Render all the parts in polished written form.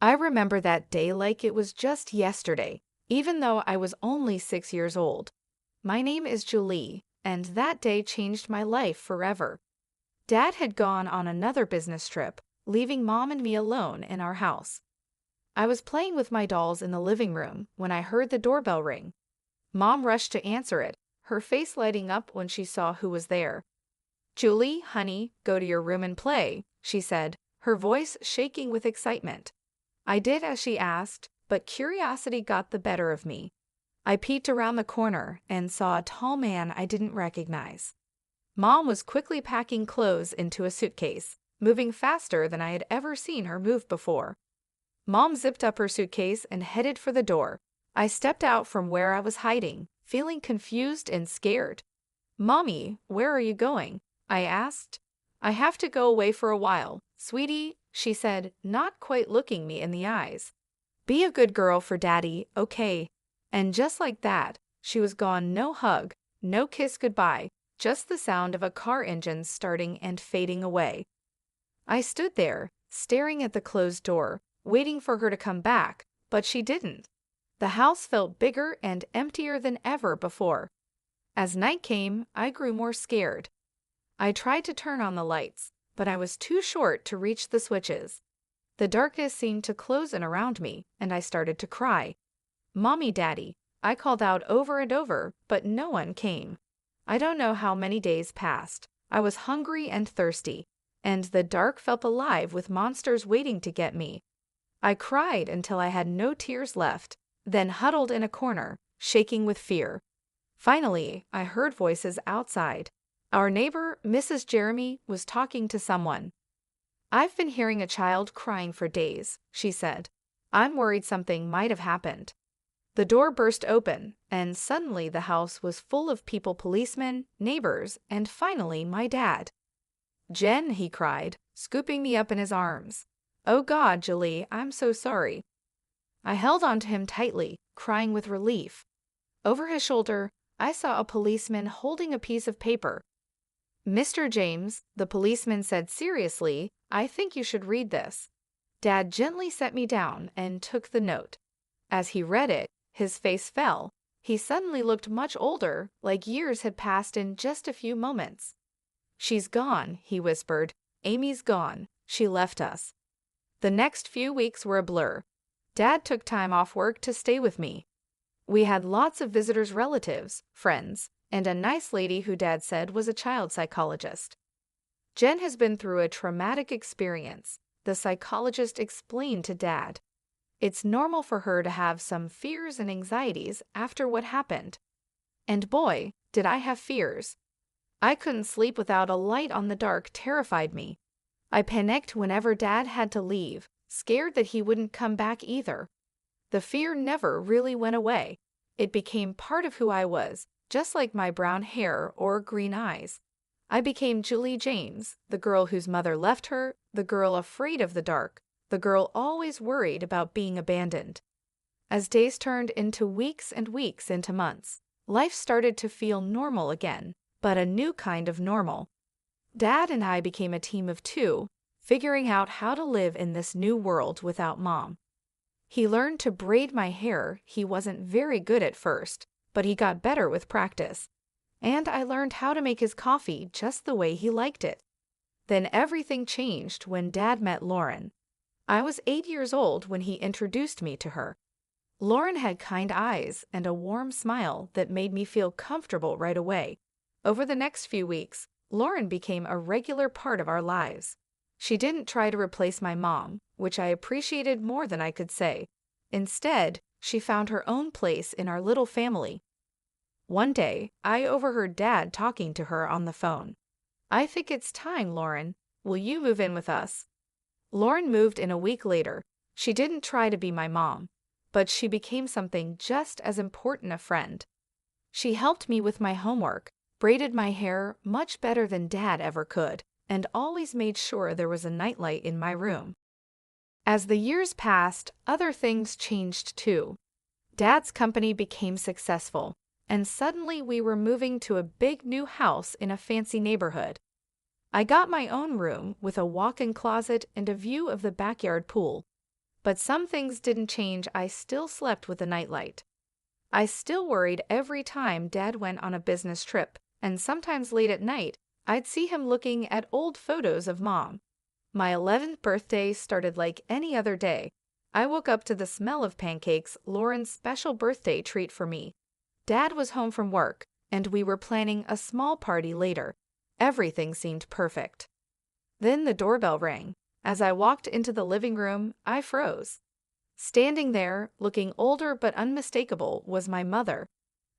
I remember that day like it was just yesterday, even though I was only 6 years old. My name is Julie, and that day changed my life forever. Dad had gone on another business trip, leaving Mom and me alone in our house. I was playing with my dolls in the living room when I heard the doorbell ring. Mom rushed to answer it, her face lighting up when she saw who was there. "Julie, honey, go to your room and play," she said, her voice shaking with excitement. I did as she asked, but curiosity got the better of me. I peeked around the corner and saw a tall man I didn't recognize. Mom was quickly packing clothes into a suitcase, moving faster than I had ever seen her move before. Mom zipped up her suitcase and headed for the door. I stepped out from where I was hiding, feeling confused and scared. "Mommy, where are you going?" I asked. "I have to go away for a while, sweetie," she said, not quite looking me in the eyes. "Be a good girl for Daddy, okay?" And just like that, she was gone. No hug, no kiss goodbye, just the sound of a car engine starting and fading away. I stood there, staring at the closed door, waiting for her to come back, but she didn't. The house felt bigger and emptier than ever before. As night came, I grew more scared. I tried to turn on the lights, but I was too short to reach the switches. The darkness seemed to close in around me, and I started to cry. "Mommy, Daddy," I called out over and over, but no one came. I don't know how many days passed. I was hungry and thirsty, and the dark felt alive with monsters waiting to get me. I cried until I had no tears left, then huddled in a corner, shaking with fear. Finally, I heard voices outside. Our neighbor, Mrs. Jeremy, was talking to someone. "I've been hearing a child crying for days," she said. "I'm worried something might have happened." The door burst open, and suddenly the house was full of people, policemen, neighbors, and finally my dad. "Jen," he cried, scooping me up in his arms. "Oh God, Julie, I'm so sorry." I held on to him tightly, crying with relief. Over his shoulder, I saw a policeman holding a piece of paper. "Mr. James," the policeman said seriously, "I think you should read this." Dad gently set me down and took the note. As he read it, his face fell. He suddenly looked much older, like years had passed in just a few moments. "She's gone," he whispered. "Amy's gone. She left us." The next few weeks were a blur. Dad took time off work to stay with me. We had lots of visitors, relatives, friends, and a nice lady who Dad said was a child psychologist. "Jen has been through a traumatic experience," the psychologist explained to Dad. "It's normal for her to have some fears and anxieties after what happened." And boy, did I have fears. I couldn't sleep without a light on. The dark terrified me. I panicked whenever Dad had to leave, scared that he wouldn't come back either. The fear never really went away. It became part of who I was, just like my brown hair or green eyes. I became Julie James, the girl whose mother left her, the girl afraid of the dark, the girl always worried about being abandoned. As days turned into weeks and weeks into months, life started to feel normal again, but a new kind of normal. Dad and I became a team of two, figuring out how to live in this new world without Mom. He learned to braid my hair. He wasn't very good at first, but he got better with practice. And I learned how to make his coffee just the way he liked it. Then everything changed when Dad met Lauren. I was 8 years old when he introduced me to her. Lauren had kind eyes and a warm smile that made me feel comfortable right away. Over the next few weeks, Lauren became a regular part of our lives. She didn't try to replace my mom, which I appreciated more than I could say. Instead, she found her own place in our little family. One day, I overheard Dad talking to her on the phone. "I think it's time, Lauren. Will you move in with us?" Lauren moved in a week later. She didn't try to be my mom, but she became something just as important, a friend. She helped me with my homework, braided my hair much better than Dad ever could, and always made sure there was a nightlight in my room. As the years passed, other things changed too. Dad's company became successful, and suddenly we were moving to a big new house in a fancy neighborhood. I got my own room with a walk-in closet and a view of the backyard pool. But some things didn't change. I still slept with a nightlight. I still worried every time Dad went on a business trip, and sometimes late at night, I'd see him looking at old photos of Mom. My 11th birthday started like any other day. I woke up to the smell of pancakes, Lauren's special birthday treat for me. Dad was home from work, and we were planning a small party later. Everything seemed perfect. Then the doorbell rang. As I walked into the living room, I froze. Standing there, looking older but unmistakable, was my mother.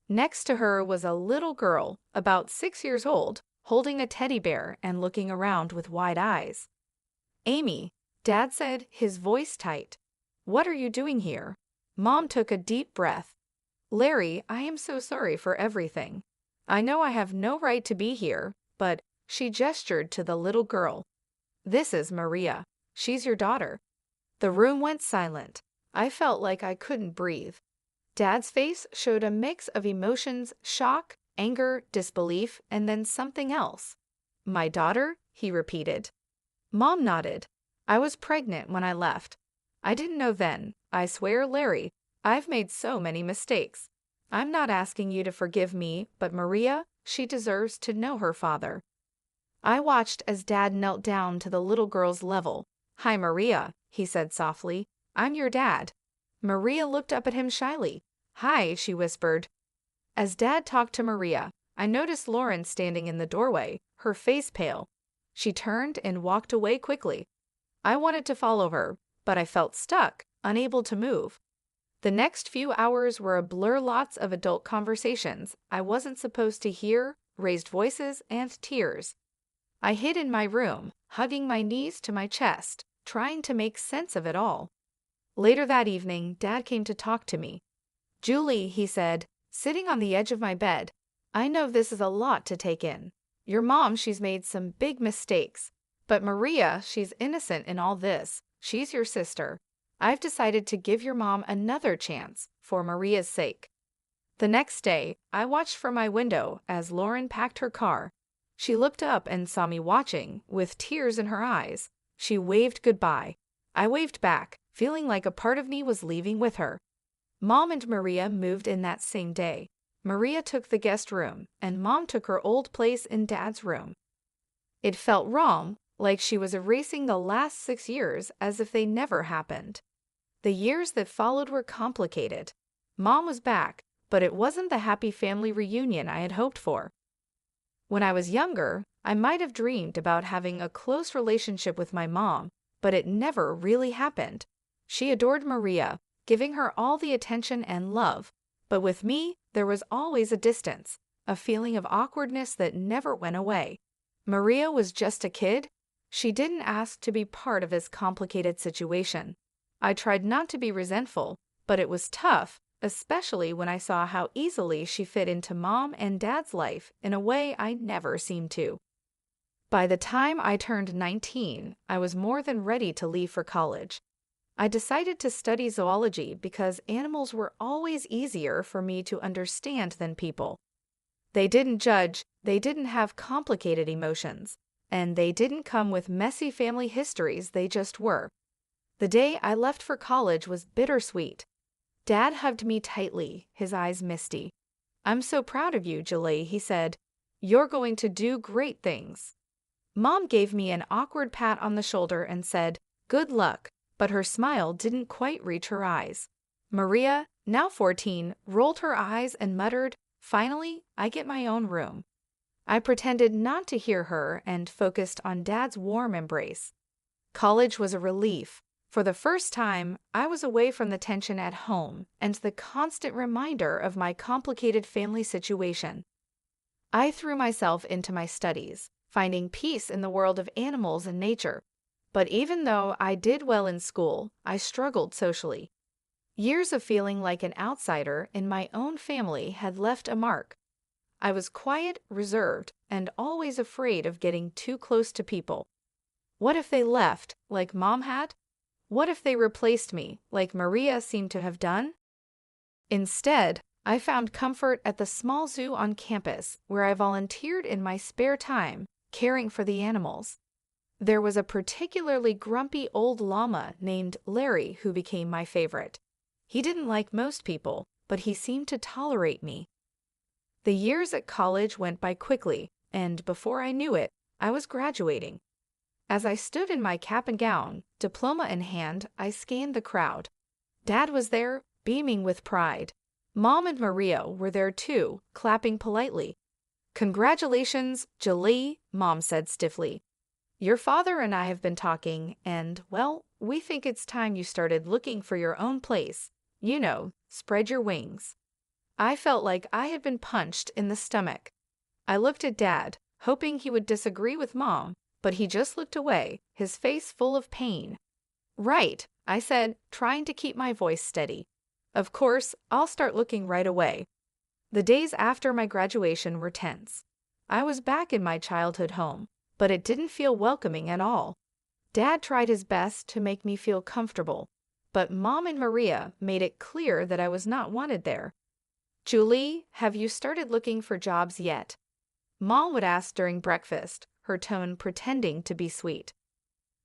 Next to her was a little girl, about 6 years old, holding a teddy bear and looking around with wide eyes. "Amy," Dad said, his voice tight. "What are you doing here?" Mom took a deep breath. "Larry, I am so sorry for everything. I know I have no right to be here, but," she gestured to the little girl. "This is Maria. She's your daughter." The room went silent. I felt like I couldn't breathe. Dad's face showed a mix of emotions: shock, anger, disbelief, and then something else. "My daughter?" he repeated. Mom nodded. "I was pregnant when I left. I didn't know then. I swear, Larry, I've made so many mistakes. I'm not asking you to forgive me, but Maria, she deserves to know her father." I watched as Dad knelt down to the little girl's level. "Hi, Maria," he said softly. "I'm your dad." Maria looked up at him shyly. "Hi," she whispered. As Dad talked to Maria, I noticed Lauren standing in the doorway, her face pale. She turned and walked away quickly. I wanted to follow her, but I felt stuck, unable to move. The next few hours were a blur: lots of adult conversations I wasn't supposed to hear, raised voices, and tears. I hid in my room, hugging my knees to my chest, trying to make sense of it all. Later that evening, Dad came to talk to me. "Julie," he said, sitting on the edge of my bed, "I know this is a lot to take in. Your mom, she's made some big mistakes. But Maria, she's innocent in all this. She's your sister. I've decided to give your mom another chance, for Maria's sake." The next day, I watched from my window as Lauren packed her car. She looked up and saw me watching, with tears in her eyes. She waved goodbye. I waved back, feeling like a part of me was leaving with her. Mom and Maria moved in that same day. Maria took the guest room, and Mom took her old place in Dad's room. It felt wrong, like she was erasing the last 6 years as if they never happened. The years that followed were complicated. Mom was back, but it wasn't the happy family reunion I had hoped for. When I was younger, I might have dreamed about having a close relationship with my mom, but it never really happened. She adored Maria, giving her all the attention and love, but with me, there was always a distance, a feeling of awkwardness that never went away. Maria was just a kid. She didn't ask to be part of this complicated situation. I tried not to be resentful, but it was tough, especially when I saw how easily she fit into Mom and Dad's life in a way I never seemed to. By the time I turned 19, I was more than ready to leave for college. I decided to study zoology because animals were always easier for me to understand than people. They didn't judge, they didn't have complicated emotions, and they didn't come with messy family histories. They just were. The day I left for college was bittersweet. Dad hugged me tightly, his eyes misty. "I'm so proud of you, Julie," he said. "You're going to do great things." Mom gave me an awkward pat on the shoulder and said, "Good luck," but her smile didn't quite reach her eyes. Maria, now 14, rolled her eyes and muttered, "Finally, I get my own room." I pretended not to hear her and focused on Dad's warm embrace. College was a relief. For the first time, I was away from the tension at home and the constant reminder of my complicated family situation. I threw myself into my studies, finding peace in the world of animals and nature. But even though I did well in school, I struggled socially. Years of feeling like an outsider in my own family had left a mark. I was quiet, reserved, and always afraid of getting too close to people. What if they left, like Mom had? What if they replaced me, like Maria seemed to have done? Instead, I found comfort at the small zoo on campus, where I volunteered in my spare time, caring for the animals. There was a particularly grumpy old llama named Larry who became my favorite. He didn't like most people, but he seemed to tolerate me. The years at college went by quickly, and before I knew it, I was graduating. As I stood in my cap and gown, diploma in hand, I scanned the crowd. Dad was there, beaming with pride. Mom and Maria were there too, clapping politely. "Congratulations, Julie," Mom said stiffly. "Your father and I have been talking, and, well, we think it's time you started looking for your own place. You know, spread your wings." I felt like I had been punched in the stomach. I looked at Dad, hoping he would disagree with Mom, but he just looked away, his face full of pain. "Right," I said, trying to keep my voice steady. "Of course, I'll start looking right away." The days after my graduation were tense. I was back in my childhood home, but it didn't feel welcoming at all. Dad tried his best to make me feel comfortable, but Mom and Maria made it clear that I was not wanted there. "Julie, have you started looking for jobs yet?" Mom would ask during breakfast, her tone pretending to be sweet.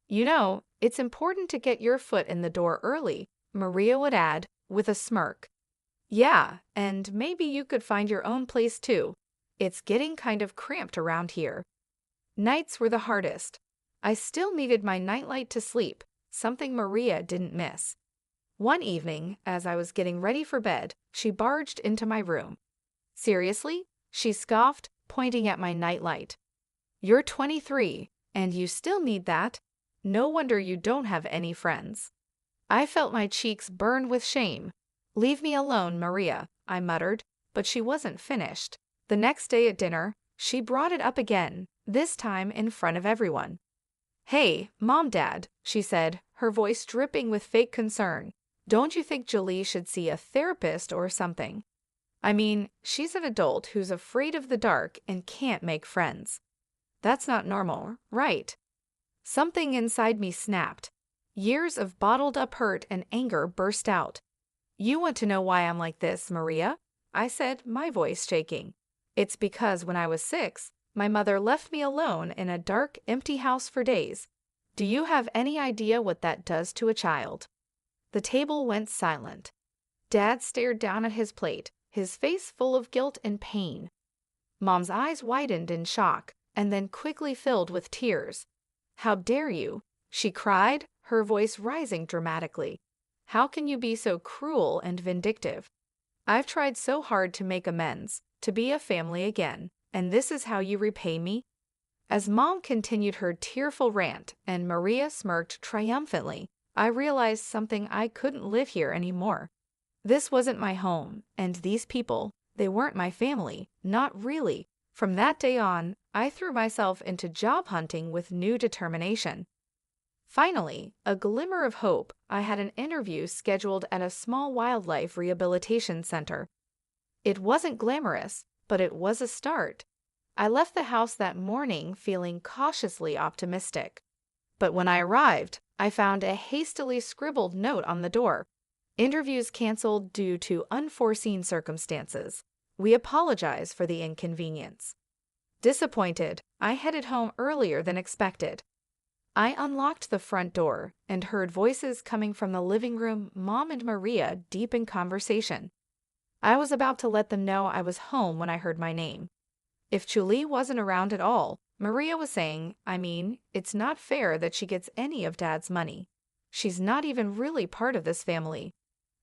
"You know, it's important to get your foot in the door early," Maria would add, with a smirk. "Yeah, and maybe you could find your own place too. It's getting kind of cramped around here." Nights were the hardest. I still needed my nightlight to sleep, something Maria didn't miss. One evening, as I was getting ready for bed, she barged into my room. "Seriously?" she scoffed, pointing at my nightlight. "You're 23, and you still need that. No wonder you don't have any friends." I felt my cheeks burn with shame. "Leave me alone, Maria," I muttered, but she wasn't finished. The next day at dinner, she brought it up again, this time in front of everyone. "Hey, Mom, Dad," she said, her voice dripping with fake concern. "Don't you think Julie should see a therapist or something? I mean, she's an adult who's afraid of the dark and can't make friends. That's not normal, right?" Something inside me snapped. Years of bottled-up hurt and anger burst out. "You want to know why I'm like this, Maria?" I said, my voice shaking. "It's because when I was 6, my mother left me alone in a dark, empty house for days. Do you have any idea what that does to a child?" The table went silent. Dad stared down at his plate, his face full of guilt and pain. Mom's eyes widened in shock, and then quickly filled with tears. "How dare you?" she cried, her voice rising dramatically. "How can you be so cruel and vindictive? I've tried so hard to make amends, to be a family again, and this is how you repay me?" As Mom continued her tearful rant and Maria smirked triumphantly, I realized something: I couldn't live here anymore. This wasn't my home, and these people, they weren't my family, not really. From that day on, I threw myself into job hunting with new determination. Finally, a glimmer of hope, I had an interview scheduled at a small wildlife rehabilitation center. It wasn't glamorous, but it was a start. I left the house that morning feeling cautiously optimistic. But when I arrived, I found a hastily scribbled note on the door. "Interviews canceled due to unforeseen circumstances. We apologize for the inconvenience." Disappointed, I headed home earlier than expected. I unlocked the front door and heard voices coming from the living room, Mom and Maria deep in conversation. I was about to let them know I was home when I heard my name. If Julie wasn't around at all, Maria was saying, it's not fair that she gets any of Dad's money. She's not even really part of this family.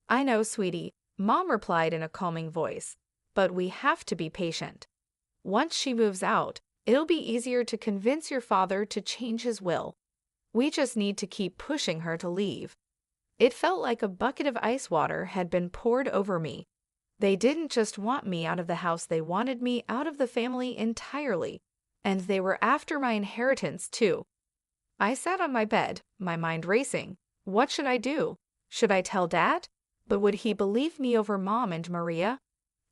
"I know, sweetie," Mom replied in a calming voice, "but we have to be patient. Once she moves out, it'll be easier to convince your father to change his will. We just need to keep pushing her to leave." It felt like a bucket of ice water had been poured over me. They didn't just want me out of the house, they wanted me out of the family entirely, and they were after my inheritance too. I sat on my bed, my mind racing. What should I do? Should I tell Dad? But would he believe me over Mom and Maria?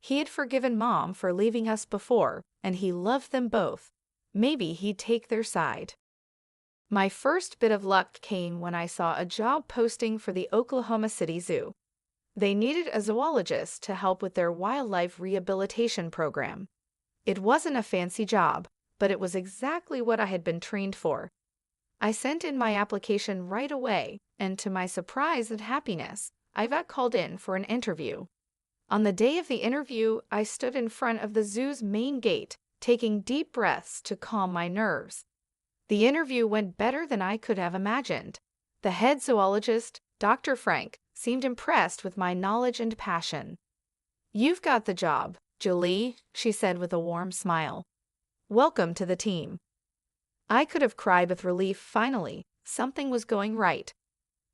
He had forgiven Mom for leaving us before, and he loved them both. Maybe he'd take their side. My first bit of luck came when I saw a job posting for the Oklahoma City Zoo. They needed a zoologist to help with their wildlife rehabilitation program. It wasn't a fancy job, but it was exactly what I had been trained for. I sent in my application right away, and to my surprise and happiness, I got called in for an interview. On the day of the interview, I stood in front of the zoo's main gate, taking deep breaths to calm my nerves. The interview went better than I could have imagined. The head zoologist, Dr. Frank, seemed impressed with my knowledge and passion. "You've got the job, Julie," she said with a warm smile. "Welcome to the team." I could have cried with relief. Finally, something was going right.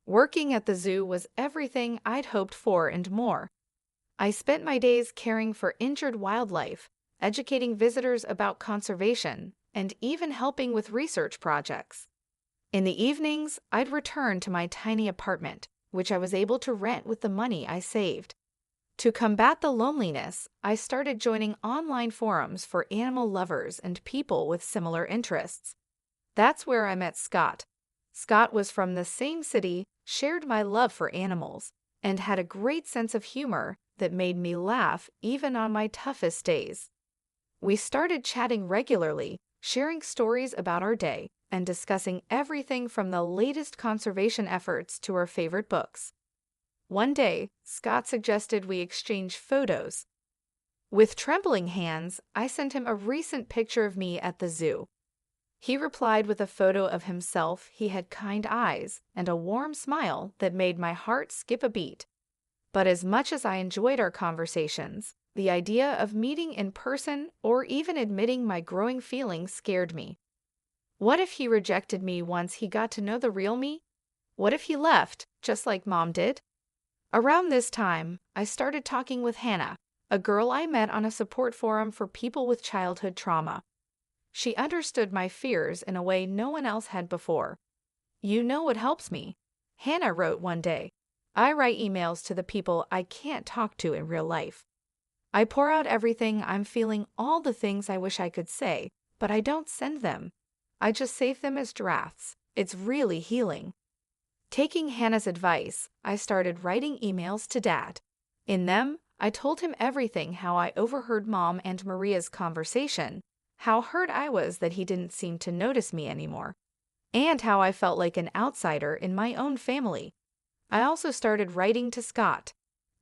Working at the zoo was everything I'd hoped for and more. I spent my days caring for injured wildlife, educating visitors about conservation, and even helping with research projects. In the evenings, I'd return to my tiny apartment, which I was able to rent with the money I saved. To combat the loneliness, I started joining online forums for animal lovers and people with similar interests. That's where I met Scott. Scott was from the same city, shared my love for animals, and had a great sense of humor that made me laugh even on my toughest days. We started chatting regularly, sharing stories about our day, and discussing everything from the latest conservation efforts to our favorite books. One day, Scott suggested we exchange photos. With trembling hands, I sent him a recent picture of me at the zoo. He replied with a photo of himself. He had kind eyes and a warm smile that made my heart skip a beat. But as much as I enjoyed our conversations, the idea of meeting in person or even admitting my growing feelings scared me. What if he rejected me once he got to know the real me? What if he left, just like Mom did? Around this time, I started talking with Hannah, a girl I met on a support forum for people with childhood trauma. She understood my fears in a way no one else had before. "You know what helps me," Hannah wrote one day. "I write emails to the people I can't talk to in real life. I pour out everything I'm feeling, all the things I wish I could say, but I don't send them. I just save them as drafts. It's really healing." Taking Hannah's advice, I started writing emails to Dad. In them, I told him everything: how I overheard Mom and Maria's conversation, how hurt I was that he didn't seem to notice me anymore, and how I felt like an outsider in my own family. I also started writing to Scott.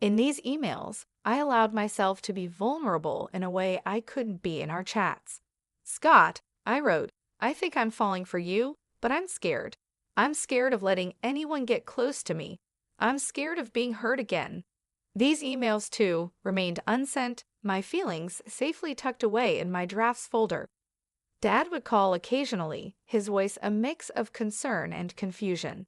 In these emails, I allowed myself to be vulnerable in a way I couldn't be in our chats. "Scott," I wrote, "I think I'm falling for you, but I'm scared. I'm scared of letting anyone get close to me. I'm scared of being hurt again." These emails, too, remained unsent, my feelings safely tucked away in my drafts folder. Dad would call occasionally, his voice a mix of concern and confusion.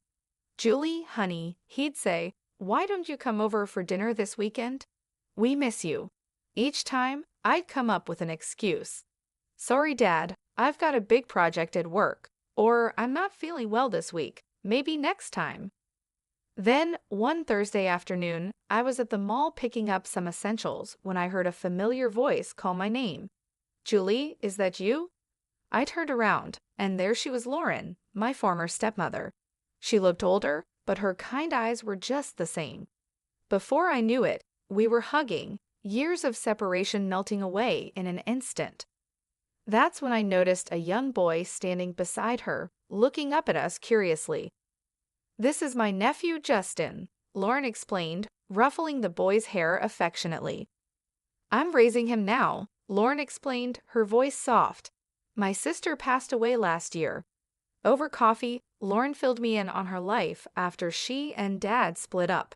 "Julie, honey," he'd say, "why don't you come over for dinner this weekend? We miss you." Each time, I'd come up with an excuse. "Sorry, Dad, I've got a big project at work," or "I'm not feeling well this week, maybe next time." Then, one Thursday afternoon, I was at the mall picking up some essentials when I heard a familiar voice call my name. "Julie, is that you?" I turned around, and there she was, Lauren, my former stepmother. She looked older, but her kind eyes were just the same. Before I knew it, we were hugging, years of separation melting away in an instant. That's when I noticed a young boy standing beside her, looking up at us curiously. "This is my nephew Justin," Lauren explained, ruffling the boy's hair affectionately. "I'm raising him now," Lauren explained, her voice soft. "My sister passed away last year." Over coffee, Lauren filled me in on her life after she and Dad split up.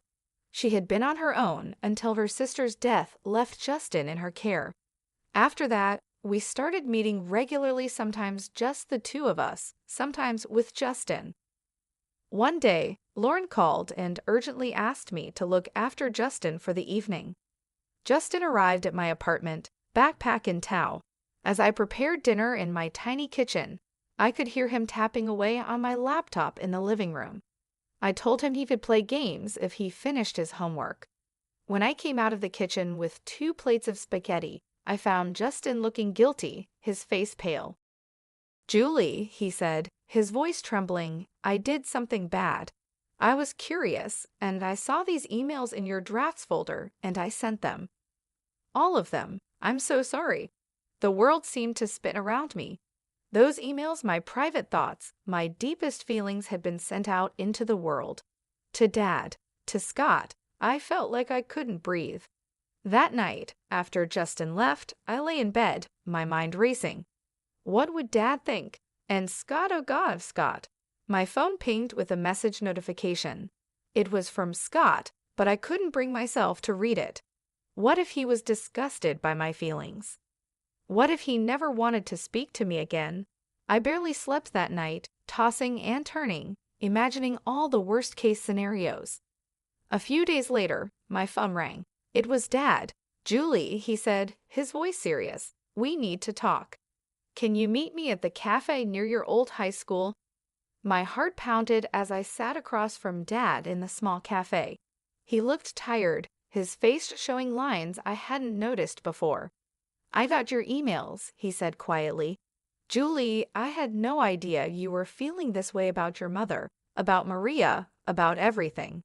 She had been on her own until her sister's death left Justin in her care. After that, we started meeting regularly, sometimes just the two of us, sometimes with Justin. One day, Lauren called and urgently asked me to look after Justin for the evening. Justin arrived at my apartment, backpack in tow. As I prepared dinner in my tiny kitchen, I could hear him tapping away on my laptop in the living room. I told him he could play games if he finished his homework. When I came out of the kitchen with 2 plates of spaghetti, I found Justin looking guilty, his face pale. "Julie," he said, his voice trembling, "I did something bad. I was curious, and I saw these emails in your drafts folder, and I sent them. All of them. I'm so sorry." The world seemed to spin around me. Those emails, my private thoughts, my deepest feelings had been sent out into the world. To Dad, to Scott, I felt like I couldn't breathe. That night, after Justin left, I lay in bed, my mind racing. What would Dad think? And Scott, oh God, Scott. My phone pinged with a message notification. It was from Scott, but I couldn't bring myself to read it. What if he was disgusted by my feelings? What if he never wanted to speak to me again? I barely slept that night, tossing and turning, imagining all the worst-case scenarios. A few days later, my phone rang. It was Dad. "Julie," he said, his voice serious. "We need to talk. Can you meet me at the cafe near your old high school?" My heart pounded as I sat across from Dad in the small cafe. He looked tired, his face showing lines I hadn't noticed before. "I got your emails," he said quietly. "Julie, I had no idea you were feeling this way about your mother, about Maria, about everything."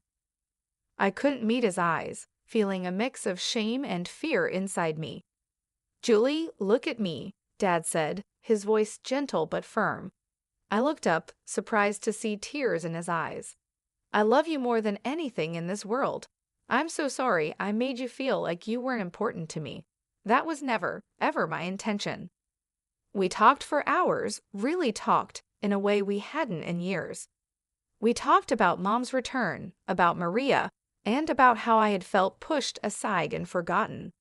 I couldn't meet his eyes, feeling a mix of shame and fear inside me. "Julie, look at me," Dad said, his voice gentle but firm. I looked up, surprised to see tears in his eyes. "I love you more than anything in this world. I'm so sorry I made you feel like you weren't important to me. That was never, ever my intention." We talked for hours, really talked, in a way we hadn't in years. We talked about Mom's return, about Maria, and about how I had felt pushed aside and forgotten.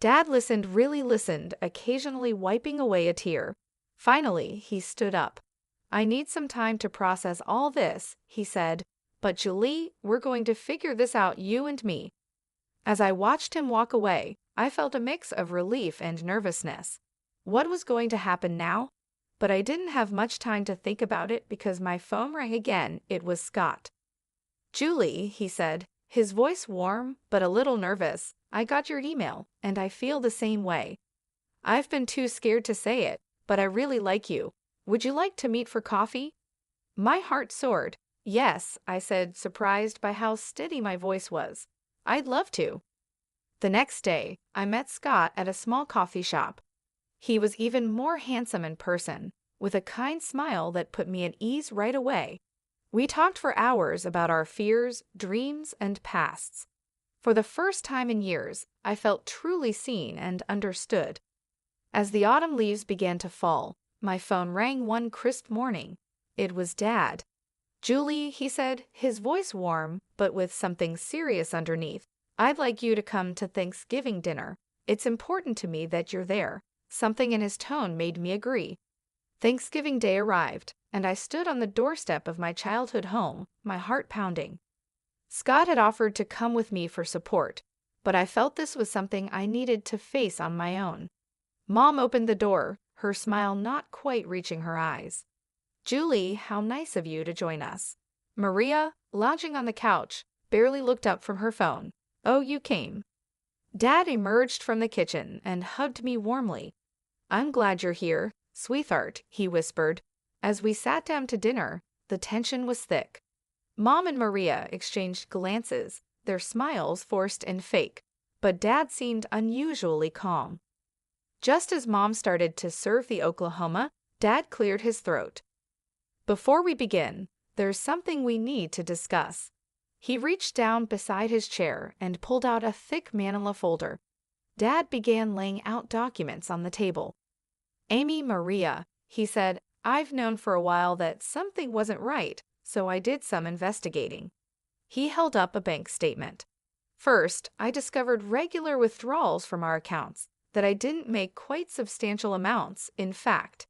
Dad listened, really listened, occasionally wiping away a tear. Finally, he stood up. "I need some time to process all this," he said, "but Julie, we're going to figure this out, you and me." As I watched him walk away, I felt a mix of relief and nervousness. What was going to happen now? But I didn't have much time to think about it because my phone rang again. It was Scott. "Julie," he said, his voice warm but a little nervous, "I got your email, and I feel the same way. I've been too scared to say it, but I really like you. Would you like to meet for coffee?" My heart soared. "Yes," I said, surprised by how steady my voice was. "I'd love to." The next day, I met Scott at a small coffee shop. He was even more handsome in person, with a kind smile that put me at ease right away. We talked for hours about our fears, dreams, and pasts. For the first time in years, I felt truly seen and understood. As the autumn leaves began to fall, my phone rang one crisp morning. It was Dad. "Julie," he said, his voice warm, but with something serious underneath, "I'd like you to come to Thanksgiving dinner. It's important to me that you're there." Something in his tone made me agree. Thanksgiving Day arrived, and I stood on the doorstep of my childhood home, my heart pounding. Scott had offered to come with me for support, but I felt this was something I needed to face on my own. Mom opened the door, her smile not quite reaching her eyes. "Julie, how nice of you to join us." Maria, lounging on the couch, barely looked up from her phone. "Oh, you came." Dad emerged from the kitchen and hugged me warmly. "I'm glad you're here, sweetheart," he whispered. As we sat down to dinner, the tension was thick. Mom and Maria exchanged glances, their smiles forced and fake, but Dad seemed unusually calm. Just as Mom started to serve the Oklahoma, Dad cleared his throat. "Before we begin, there's something we need to discuss." He reached down beside his chair and pulled out a thick manila folder. Dad began laying out documents on the table. "Amy, Maria," he said, "I've known for a while that something wasn't right, so I did some investigating." He held up a bank statement. "First, I discovered regular withdrawals from our accounts, that I didn't make quite substantial amounts, in fact."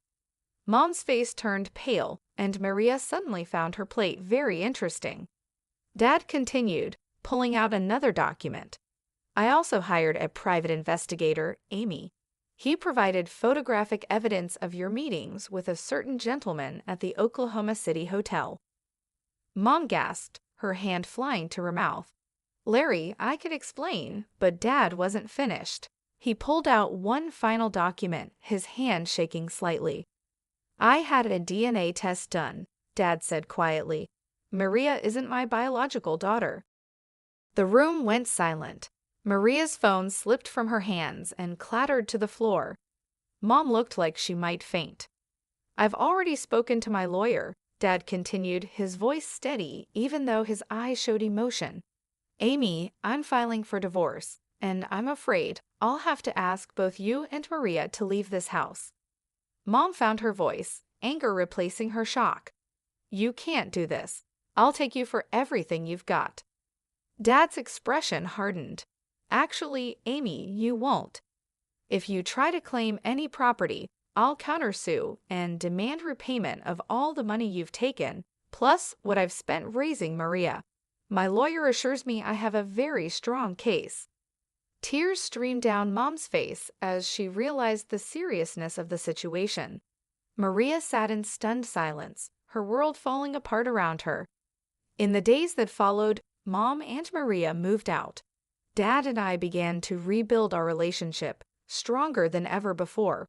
Mom's face turned pale, and Maria suddenly found her plate very interesting. Dad continued, pulling out another document. "I also hired a private investigator, Amy. He provided photographic evidence of your meetings with a certain gentleman at the Oklahoma City Hotel." Mom gasped, her hand flying to her mouth. "Larry, I could explain," but Dad wasn't finished. He pulled out one final document, his hand shaking slightly. "I had a DNA test done," Dad said quietly. "Maria isn't my biological daughter." The room went silent. Maria's phone slipped from her hands and clattered to the floor. Mom looked like she might faint. I've already spoken to my lawyer, Dad continued, his voice steady even though his eyes showed emotion. Amy, I'm filing for divorce, and I'm afraid I'll have to ask both you and Maria to leave this house. Mom found her voice, anger replacing her shock. You can't do this. I'll take you for everything you've got. Dad's expression hardened. Actually, Amy, you won't. If you try to claim any property, I'll countersue and demand repayment of all the money you've taken, plus what I've spent raising Maria. My lawyer assures me I have a very strong case. Tears streamed down Mom's face as she realized the seriousness of the situation. Maria sat in stunned silence, her world falling apart around her. In the days that followed, Mom and Maria moved out. Dad and I began to rebuild our relationship, stronger than ever before.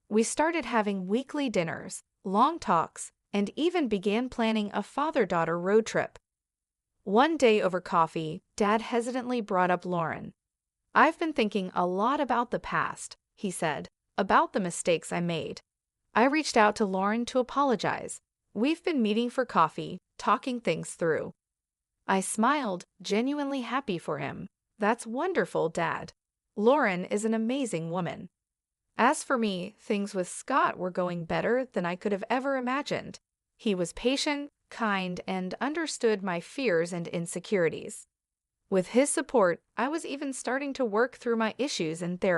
We started having weekly dinners, long talks, and even began planning a father-daughter road trip. One day over coffee, Dad hesitantly brought up Lauren. I've been thinking a lot about the past, he said, about the mistakes I made. I reached out to Lauren to apologize. We've been meeting for coffee, talking things through. I smiled, genuinely happy for him. That's wonderful, Dad. Lauren is an amazing woman. As for me, things with Scott were going better than I could have ever imagined. He was patient, kind, and understood my fears and insecurities. With his support, I was even starting to work through my issues in therapy.